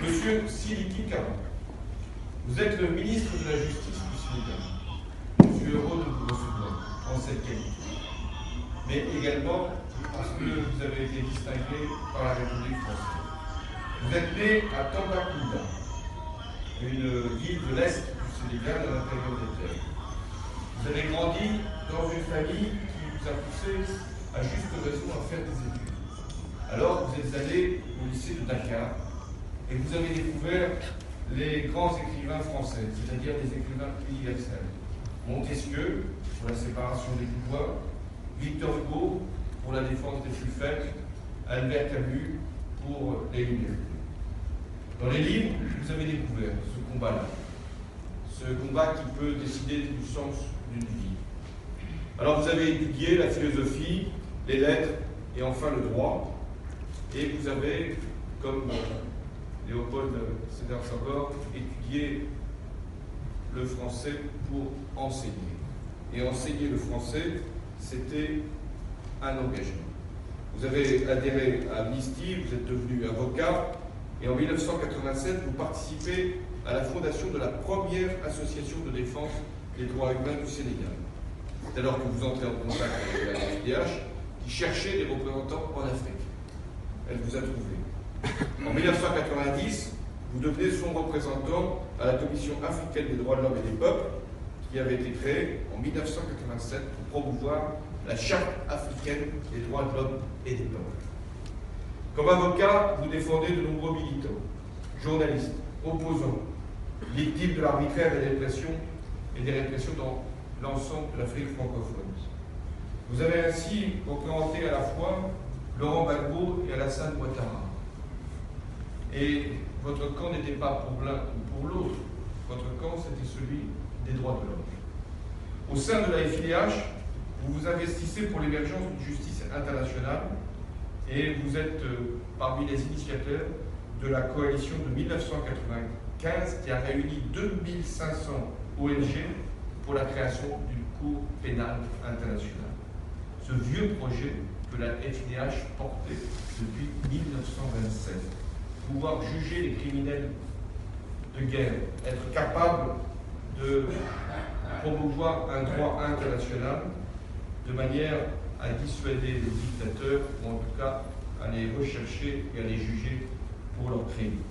Monsieur Sidiki Kaba, vous êtes le ministre de la Justice du Sénégal. Je suis heureux de vous recevoir en cette qualité, mais également parce que vous avez été distingué par la République française. Vous êtes né à Tambacounda, une ville de l'Est du Sénégal, à l'intérieur des terres. Vous avez grandi dans une famille qui vous a poussé à juste raison à faire des études. Alors vous êtes allé au lycée de Dakar et vous avez découvert les grands écrivains français, c'est-à-dire les écrivains universels. Montesquieu pour la séparation des pouvoirs, Victor Hugo pour la défense des plus faibles, Albert Camus pour les libertés. Dans les livres, vous avez découvert ce combat-là, ce combat qui peut décider du sens d'une vie. Alors vous avez étudié la philosophie, les lettres et enfin le droit, et vous avez, comme Léopold Sédar Senghor, étudié le français pour enseigner. Et enseigner le français, c'était un engagement. Vous avez adhéré à Amnesty, vous êtes devenu avocat, et en 1987, vous participez à la fondation de la première association de défense des droits humains du Sénégal. C'est alors que vous entrez en contact avec la FIDH, qui cherchait des représentants en Afrique. Elle vous a trouvé. En 1990, vous devenez son représentant à la Commission africaine des droits de l'homme et des peuples, qui avait été créée en 1987 pour promouvoir la Charte africaine des droits de l'homme et des peuples. Comme avocat, vous défendez de nombreux militants, journalistes, opposants, victimes de l'arbitraire des répressions et des répressions dans l'ensemble de l'Afrique francophone. Vous avez ainsi représenté à la fois Laurent Gbagbo et Alassane Ouattara. Et votre camp n'était pas pour l'un ou pour l'autre. Votre camp, c'était celui des droits de l'homme. Au sein de la FIDH, vous vous investissez pour l'émergence d'une justice internationale et vous êtes parmi les initiateurs de la coalition de 1995 qui a réuni 2500 ONG pour la création d'une Cour pénale internationale. Ce vieux projet que la FIDH portait depuis 1927. Pouvoir juger les criminels de guerre, être capable de promouvoir un droit international de manière à dissuader les dictateurs, ou en tout cas à les rechercher et à les juger pour leurs crimes.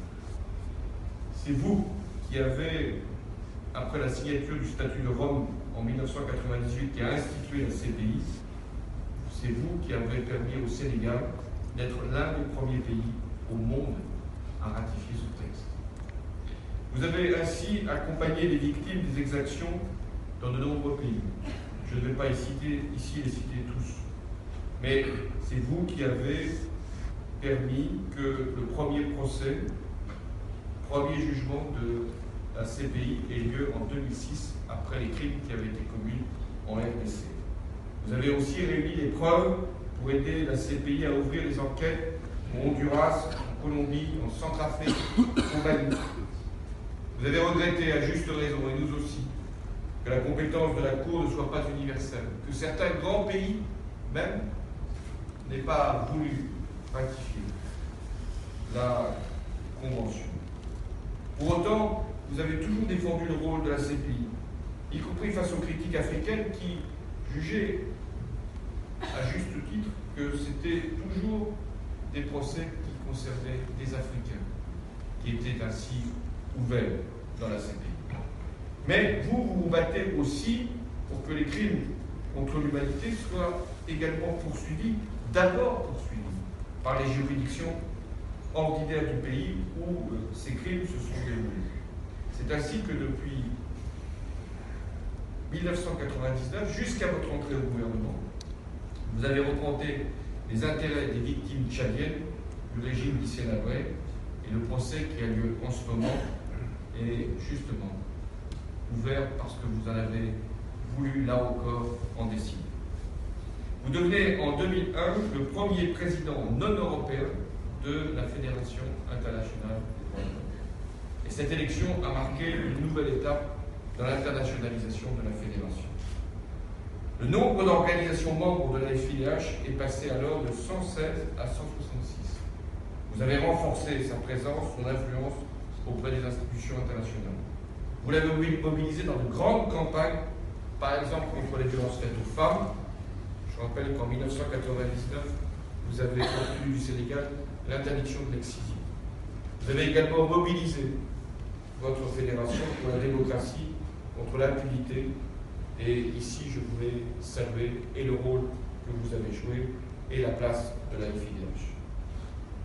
C'est vous qui avez, après la signature du statut de Rome en 1998, qui a institué la CPI, c'est vous qui avez permis au Sénégal d'être l'un des premiers pays au monde à ratifier ce texte. Vous avez ainsi accompagné les victimes des exactions dans de nombreux pays. Je ne vais pas ici les citer tous, mais c'est vous qui avez permis que le premier procès, premier jugement de la CPI ait lieu en 2006, après les crimes qui avaient été commis en RDC. Vous avez aussi réuni les preuves pour aider la CPI à ouvrir les enquêtes au Honduras, en Colombie, en Centrafrique, au Mali. Vous avez regretté, à juste raison, et nous aussi, que la compétence de la Cour ne soit pas universelle, que certains grands pays, même, n'aient pas voulu ratifier la Convention. Pour autant, vous avez toujours défendu le rôle de la CPI, y compris face aux critiques africaines qui jugeaient, à juste titre, que c'était toujours des procès qui concernaient des Africains, qui étaient ainsi ouverts dans la CPI. Mais vous vous battez aussi pour que les crimes contre l'humanité soient également poursuivis, d'abord poursuivis par les juridictions ordinaires du pays où ces crimes se sont déroulés. C'est ainsi que depuis 1999, jusqu'à votre entrée au gouvernement, vous avez représenté les intérêts des victimes tchadiennes du régime du Sénabré, et le procès qui a lieu en ce moment est justement ouvert parce que vous en avez voulu, là encore, en décider. Vous devenez en 2001 le premier président non européen de la Fédération internationale des droits de l'homme. Et cette élection a marqué une nouvelle étape dans l'internationalisation de la Fédération. Le nombre d'organisations membres de la FIDH est passé alors de 116 à 166. Vous avez renforcé sa présence, son influence auprès des institutions internationales. Vous l'avez mobilisé dans de grandes campagnes, par exemple contre les violences faites aux femmes. Je rappelle qu'en 1999, vous avez obtenu du Sénégal l'interdiction de l'excision. Vous avez également mobilisé votre fédération pour la démocratie, contre l'impunité. Et ici, je voudrais saluer et le rôle que vous avez joué et la place de la FIDH.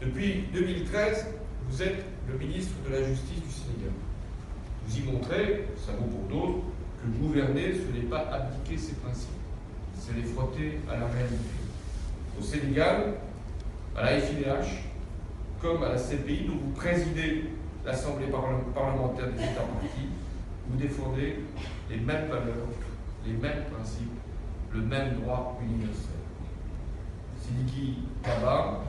Depuis 2013, vous êtes le ministre de la Justice du Sénégal. Vous y montrez, ça vaut pour d'autres, que gouverner, ce n'est pas abdiquer ses principes, c'est les frotter à la réalité. Au Sénégal, à la FIDH, comme à la CPI, dont vous présidez l'Assemblée parlementaire des États partis, vous défendez les mêmes valeurs, les mêmes principes, le même droit universel. Sidiki Kaba,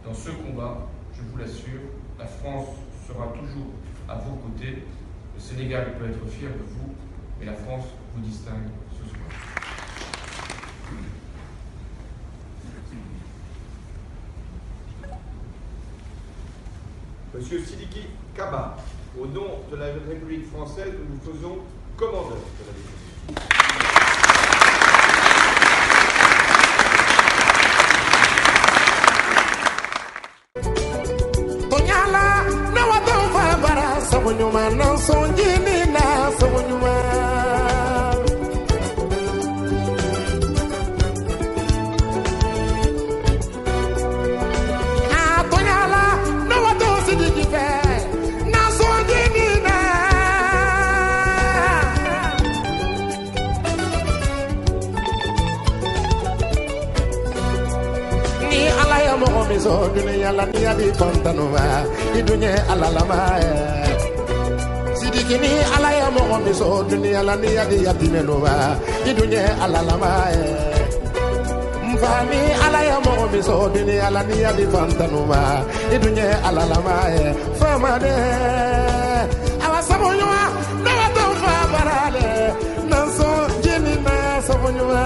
dans ce combat, je vous l'assure, la France sera toujours à vos côtés. Le Sénégal peut être fier de vous, mais la France vous distingue ce soir. Monsieur Sidiki Kaba, au nom de la République française, nous vous faisons commandeur de la décision. So dunia la nia di pantanova di dunia ala lama Sidiki ni ala ya mo mi so dunia la nia di yatinova di dunia ala lama mfami ala ya mo mi so dunia la nia di pantanova di dunia ala lama fama de awasabonywa na wato fa barale nanso jini na sabonywa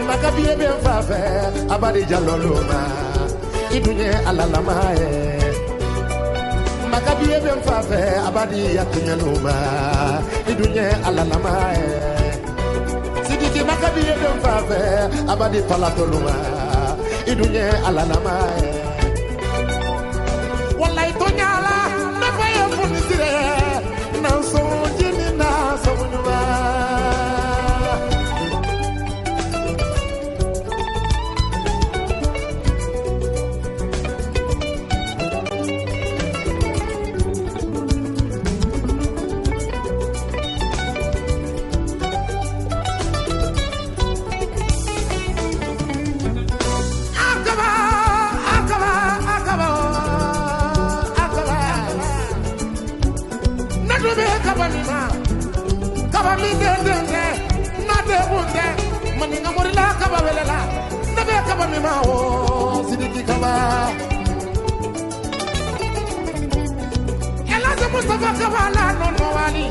Makabiye ben fafe abadi jaloloma idunye alalama Makabiye ben fafe abadi yatunyanuma idunye alalama Sidiki makabiye ben fafe abadi palatoluma idunye alalama Wallahi tonyala na faye funisire nanso jini na sabunyuma Kabami dende na de bunde maninga morila kabawelela nabe kabami mawo Sidiki Kaba Elaza Mustafa Kabala no wali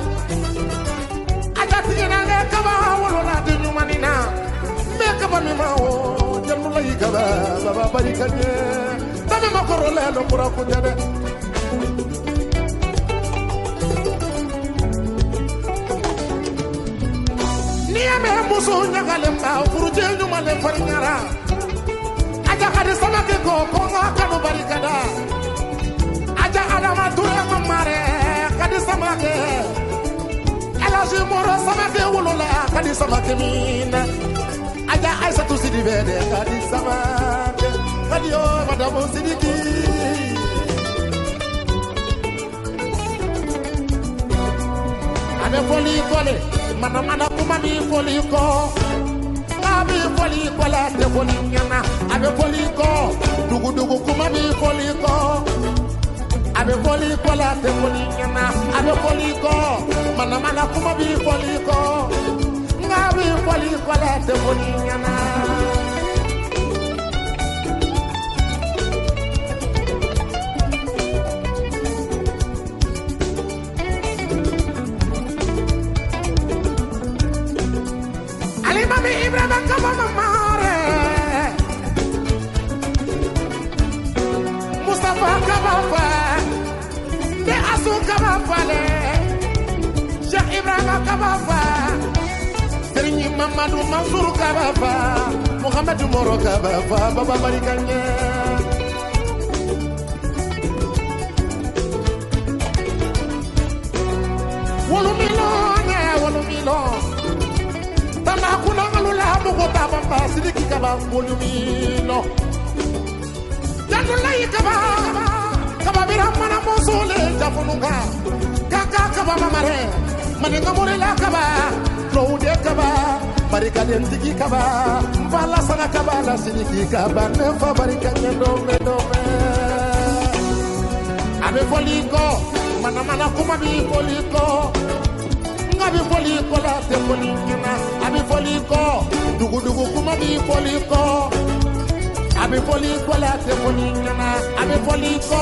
ajati na le kaba wolo na de nyumanina be kabami mawo jamula yikaba baba barikanye tabe makorole no kura kunyade Niame muso nyagale mba furuje nyuma le farinyara aja kade sama ke ko kanu barikada aja adama ture mamare kade sama ke elaji moro sama ke wolola kade sama ke mina aja aisa tu sidibede kade sama ke kade yo madamo Sidiki ame foli kole mana kuma mi foli ko abi foli ko la te foli nyana abe foli ko dugu kuma mi foli ko abe foli ko la te foli nyana abe foli ko mana kuma mi foli ko ngabi foli kola te foli nyana Ali mami Ibrahima kaba mamare Mustafa kaba fa de asu kaba fale Cheikh Ibrahima kaba fa Serigne Mamadou Mansour kaba fa Mouhamadou Moro kaba fa Baba Barikanye Wolu milon Tama kuna ngalula mugo baba mba Sidiki kaba wolu milon Janulai kaba Kaba biramana mosole jafununga Kaka kaba mamare Maninga morela kaba Claude kaba Barika dentiki kaba Vala sana kaba la sidiki kaba Nefa barika nyendome dome Abe foliko Mana kuma bi foliko Ngabi foliko la te folikina Abe foliko Dugu kuma bi foliko Abe foliko la te folikina Abe foliko